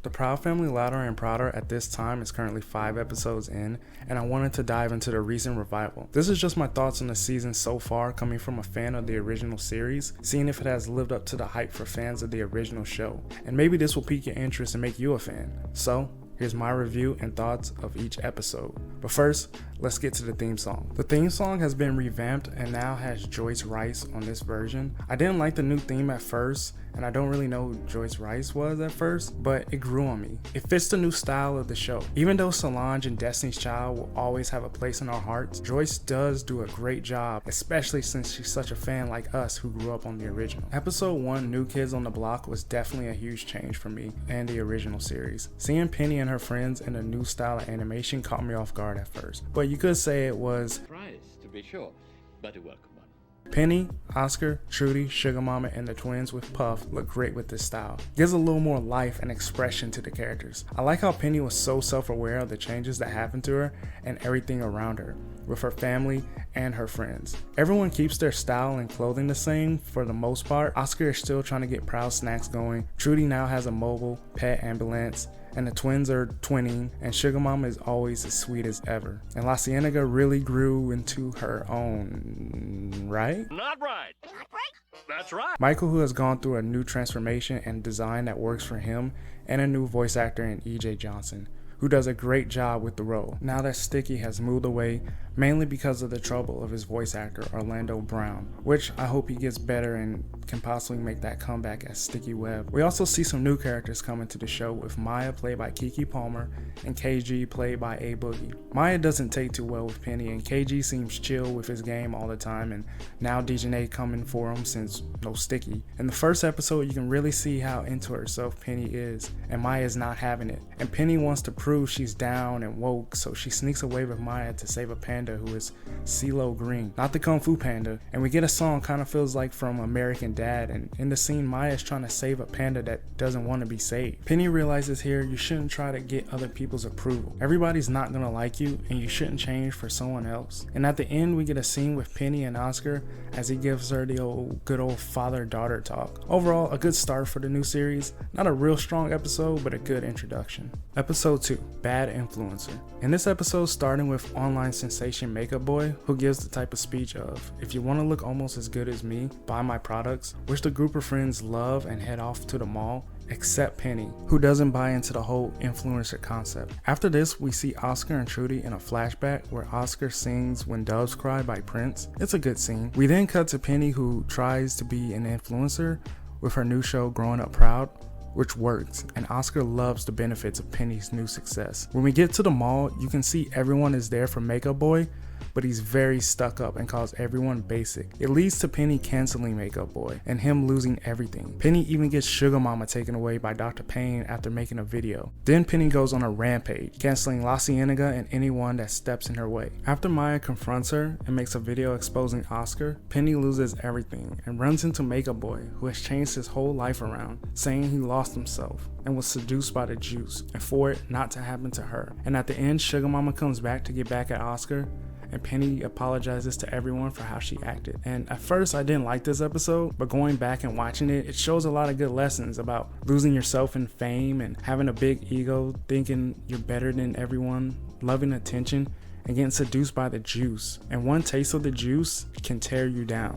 The Proud Family Louder and Prouder at this time is currently 5 episodes in, and I wanted to dive into the recent revival. This is just my thoughts on the season so far, coming from a fan of the original series, seeing if it has lived up to the hype for fans of the original show, and maybe this will pique your interest and make you a fan. So, here's my review and thoughts of each episode. But first, let's get to the theme song. The theme song has been revamped and now has Joyce Rice on this version. I didn't like the new theme at first, and I don't really know who Joyce Rice was at first, but it grew on me. It fits the new style of the show. Even though Solange and Destiny's Child will always have a place in our hearts, Joyce does do a great job, especially since she's such a fan like us who grew up on the original. Episode 1, New Kids on the Block, was definitely a huge change for me and the original series. Seeing Penny and her friends in a new style of animation caught me off guard at first, but you could say it was Surprise, to be sure, but a welcome one. Penny, Oscar, Trudy, Sugar Mama, and the twins with Puff look great with this style. Gives a little more life and expression to the characters. I like how Penny was so self-aware of the changes that happened to her and everything around her, with her family and her friends. Everyone keeps their style and clothing the same for the most part. Oscar is still trying to get Proud Snacks going. Trudy now has a mobile pet ambulance, and the twins are twinning, and Sugar Mama is always as sweet as ever. And La Cienega really grew into her own, right? Not right. That's right. Michael, who has gone through a new transformation and design that works for him, and a new voice actor in E.J. Johnson, who does a great job with the role. Now that Sticky has moved away, mainly because of the trouble of his voice actor, Orlando Brown, which I hope he gets better and can possibly make that comeback as Sticky Webb. We also see some new characters coming to the show, with Maya played by Keke Palmer and KG played by A Boogie. Maya doesn't take too well with Penny, and KG seems chill with his game all the time, and now Dejanay coming for him since no Sticky. In the first episode, you can really see how into herself Penny is, and Maya is not having it. And Penny wants to prove she's down and woke, so she sneaks away with Maya to save a panda who is CeeLo Green, not the Kung Fu Panda. And we get a song kind of feels like from American Dad, and in the scene Maya is trying to save a panda that doesn't want to be saved. Penny realizes here you shouldn't try to get other people's approval. Everybody's not gonna like you, and you shouldn't change for someone else. And at the end we get a scene with Penny and Oscar as he gives her the good old father-daughter talk. Overall, a good start for the new series. Not a real strong episode, but a good introduction. Episode 2, Bad Influencer. In this episode, starting with online sensation Makeup Boy, who gives the type of speech of, if you want to look almost as good as me, buy my products, which the group of friends love and head off to the mall, except Penny, who doesn't buy into the whole influencer concept. After this, we see Oscar and Trudy in a flashback where Oscar sings When Doves Cry by Prince. It's a good scene. We then cut to Penny, who tries to be an influencer with her new show Growing Up Proud, which works, and Oscar loves the benefits of Penny's new success. When we get to the mall, you can see everyone is there for Makeup Boy, but he's very stuck up and calls everyone basic. It leads to Penny canceling Makeup Boy and him losing everything. Penny even gets Sugar Mama taken away by Dr. Payne after making a video. Then Penny goes on a rampage, canceling La Cienega and anyone that steps in her way. After Maya confronts her and makes a video exposing Oscar, Penny loses everything and runs into Makeup Boy, who has changed his whole life around, saying he lost himself and was seduced by the juice, and for it not to happen to her. And at the end, Sugar Mama comes back to get back at Oscar, and Penny apologizes to everyone for how she acted. And at first I didn't like this episode, but going back and watching it, it shows a lot of good lessons about losing yourself in fame and having a big ego, thinking you're better than everyone, loving attention, and getting seduced by the juice. And one taste of the juice can tear you down.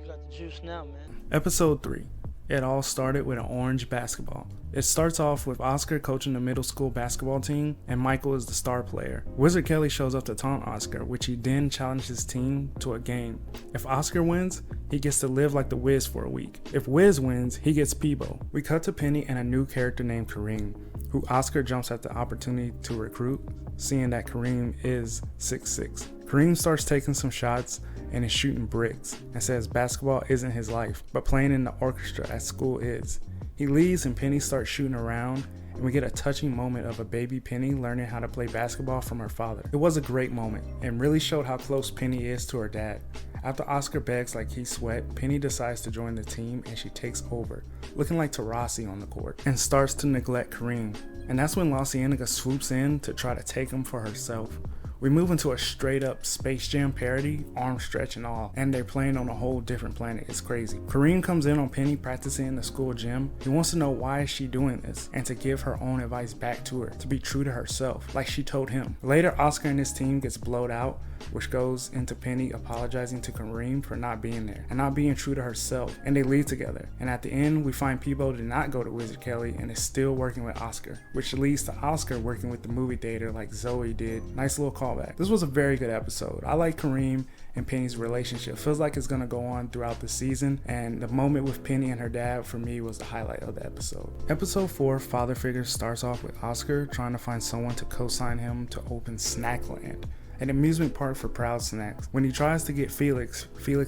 You got the juice now, man. Episode 3. It all started with an orange basketball. It starts off with Oscar coaching the middle school basketball team, and Michael is the star player. Wizard Kelly shows up to taunt Oscar, which he then challenges his team to a game. If Oscar wins, he gets to live like the Wiz for a week. If Wiz wins, he gets Peebo. We cut to Penny and a new character named Kareem, who Oscar jumps at the opportunity to recruit, seeing that Kareem is 6'6". Kareem starts taking some shots and is shooting bricks, and says basketball isn't his life, but playing in the orchestra at school is. He leaves and Penny starts shooting around, and we get a touching moment of a baby Penny learning how to play basketball from her father. It was a great moment and really showed how close Penny is to her dad. After Oscar begs like he sweat, Penny decides to join the team and she takes over, looking like Taurasi on the court, and starts to neglect Kareem. And that's when La Cienega swoops in to try to take him for herself, We move into a straight up Space Jam parody, arm stretch and all, and they're playing on a whole different planet. It's crazy. Kareem comes in on Penny practicing in the school gym. He wants to know why is she doing this and to give her own advice back to her, to be true to herself, like she told him. Later, Oscar and his team gets blowed out, which goes into Penny apologizing to Kareem for not being there and not being true to herself, and they leave together. And at the end, we find Peebo did not go to Wizard Kelly and is still working with Oscar, which leads to Oscar working with the movie theater like Zoe did. Nice little callback. This was a very good episode. I like Kareem and Penny's relationship. Feels like it's gonna go on throughout the season, and the moment with Penny and her dad for me was the highlight of the episode. Episode 4, Father Figure, starts off with Oscar trying to find someone to co-sign him to open Snackland, an amusement park for proud snacks. When he tries to get Felix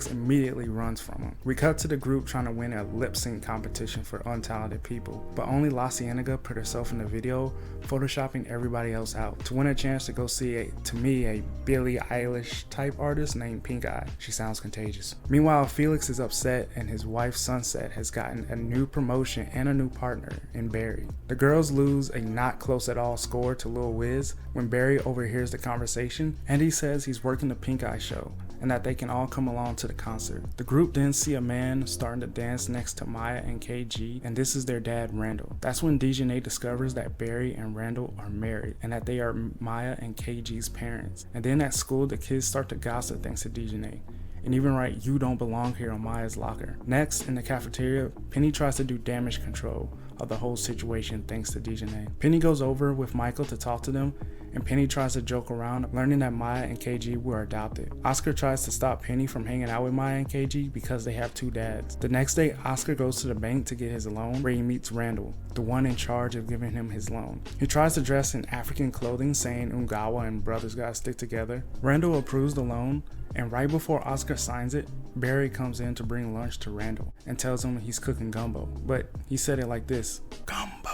immediately runs from him. We cut to the group trying to win a lip sync competition for untalented people, but only La Cienega put herself in the video, photoshopping everybody else out to win a chance to go see a Billie Eilish type artist named Pink Eye. She sounds contagious. Meanwhile, Felix is upset and his wife Sunset has gotten a new promotion and a new partner in Barry. The girls lose a not close at all score to Lil Wiz when Barry overhears the conversation, and he says he's working the Pink Eye show and that they can all come along to the concert. The group then see a man starting to dance next to Maya and KG, and this is their dad Randall. That's when Dejanay discovers that Barry and Randall are married and that they are Maya and KG's parents. And then at school, the kids start to gossip thanks to Dejanay, and even write "you don't belong here" on Maya's locker. Next, in the cafeteria, Penny tries to do damage control of the whole situation thanks to Dejanay. Penny goes over with Michael to talk to them, and Penny tries to joke around, learning that Maya and KG were adopted. Oscar tries to stop Penny from hanging out with Maya and KG because they have two dads. The next day, Oscar goes to the bank to get his loan, where he meets Randall, the one in charge of giving him his loan. He tries to dress in African clothing, saying Ungawa and brothers gotta stick together. Randall approves the loan, and right before Oscar signs it, Barry comes in to bring lunch to Randall and tells him he's cooking gumbo, but he said it like this: gumbo.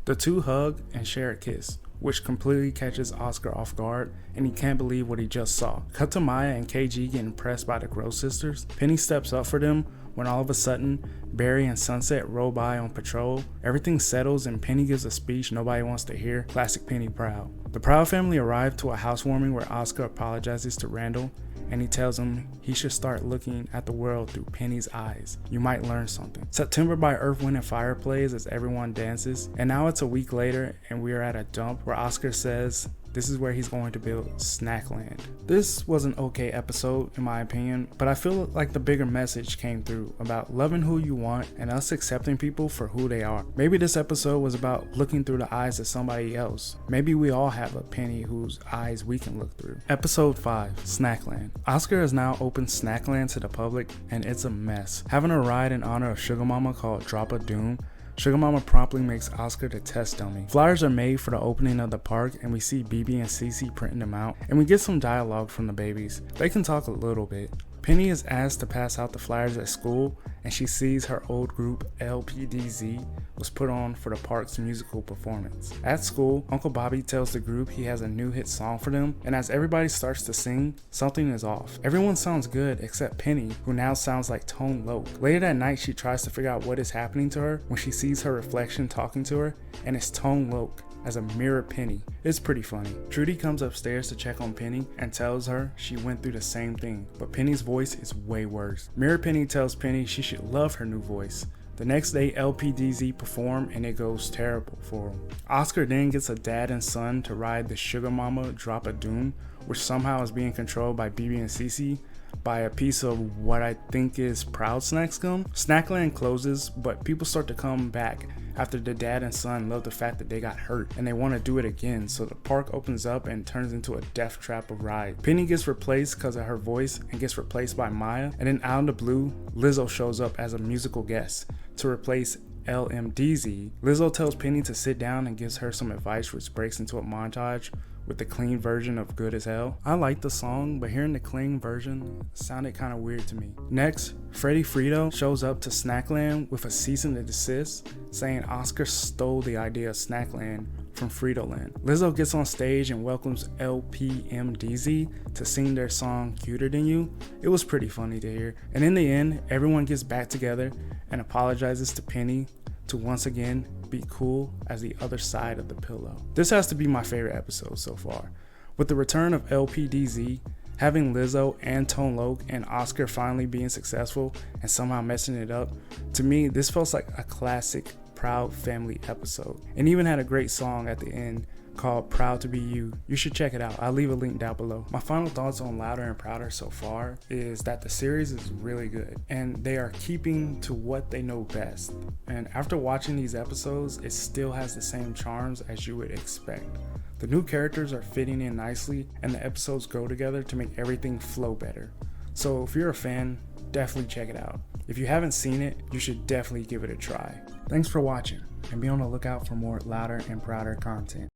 The two hug and share a kiss, which completely catches Oscar off guard, and he can't believe what he just saw. Cut to Maya and KG getting pressed by the Gross sisters. Penny steps up for them when all of a sudden, Barry and Sunset roll by on patrol. Everything settles and Penny gives a speech nobody wants to hear. Classic Penny Proud. The Proud family arrive to a housewarming where Oscar apologizes to Randall, and he tells him he should start looking at the world through Penny's eyes. You might learn something. September by Earth, Wind & Fire plays as everyone dances, and now it's a week later and we are at a dump where Oscar says this is where he's going to build Snackland. This was an okay episode in my opinion, but I feel like the bigger message came through about loving who you want and us accepting people for who they are. Maybe this episode was about looking through the eyes of somebody else. Maybe we all have a Penny whose eyes we can look through. Episode 5, Snackland. Oscar has now opened Snackland to the public and it's a mess. Having a ride in honor of Sugar Mama called Drop of Doom, Sugar Mama promptly makes Oscar the test dummy. Flyers are made for the opening of the park and we see BB and Cece printing them out, and we get some dialogue from the babies. They can talk a little bit. Penny is asked to pass out the flyers at school, and she sees her old group LPDZ was put on for the park's musical performance. At school, Uncle Bobby tells the group he has a new hit song for them, and as everybody starts to sing, something is off. Everyone sounds good except Penny, who now sounds like Tone Loc. Later that night, she tries to figure out what is happening to her when she sees her reflection talking to her, and it's Tone Loc as a mirror Penny. It's pretty funny. Trudy comes upstairs to check on Penny and tells her she went through the same thing, but Penny's voice is way worse. Mirror Penny tells Penny she should love her new voice. The next day, LPDZ perform and it goes terrible for him. Oscar then gets a dad and son to ride the Sugar Mama Drop of Doom, which somehow is being controlled by BB and Cece by a piece of what I think is Proud Snacks gum. Snackland closes, but people start to come back after the dad and son love the fact that they got hurt and they want to do it again, so the park opens up and turns into a death trap of ride. Penny gets replaced because of her voice and gets replaced by Maya, and then out of the blue, Lizzo shows up as a musical guest to replace LMDZ. Lizzo tells Penny to sit down and gives her some advice, which breaks into a montage with the clean version of Good as Hell. I like the song, but hearing the clean version sounded kind of weird to me. Next, Freddie Frito shows up to Snackland with a cease and desist, saying Oscar stole the idea of Snackland from Frito-Land. Lizzo gets on stage and welcomes LPMDZ to sing their song Cuter Than You. It was pretty funny to hear. And in the end, everyone gets back together and apologizes to Penny to once again be cool as the other side of the pillow. This has to be my favorite episode so far. With the return of LPDZ, having Lizzo and Tone Loc and Oscar finally being successful and somehow messing it up, to me this feels like a classic Proud Family episode, and even had a great song at the end called Proud to Be You. You should check it out. I'll leave a link down below. My final thoughts on Louder and Prouder so far is that the series is really good and they are keeping to what they know best. And after watching these episodes, it still has the same charms as you would expect. The new characters are fitting in nicely and the episodes go together to make everything flow better. So if you're a fan, definitely check it out. If you haven't seen it, you should definitely give it a try. Thanks for watching and be on the lookout for more Louder and Prouder content.